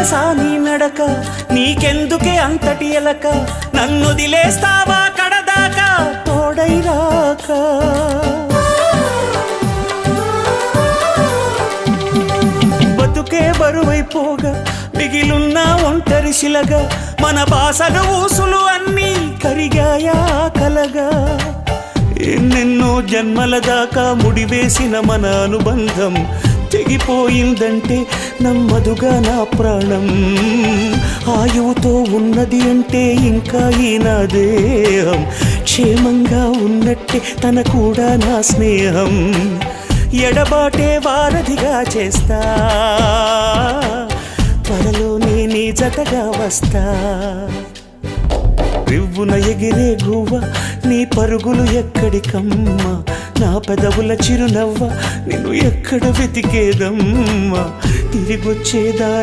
తెలుసా నీ నడక, నీకెందుకే అంతటి ఎలక, నన్నొదిలేస్తావా కడదాకా తోడై రాక. బతుకే బరువైపోగా మిగిలున్న ఒంటరి శిలగా, మన బాసలు ఊసులు అన్నీ కరిగాయా కలగా. ఎన్నెన్నో జన్మల దాకా ముడివేసిన మన అనుబంధం తెగిపోయిందంటే నమ్మదుగా నా ప్రాణం. ఆయువుతో ఉన్నది అంటే ఇంకా ఈ నా దేహం, క్షేమంగా ఉన్నట్టే తన కూడా నా స్నేహం. ఎడబాటే వారధిగా చేస్తా, త్వరలోనే నీ జతగా వస్తా. రివ్వున ఎగిరే గువ్వ నీ పరుగులు ఎక్కడికమ్మా, నా పెదవుల చిరునవ్వ నిన్ను ఎక్కడ వెతికేదమ్మా. తిరిగొచ్చే దారి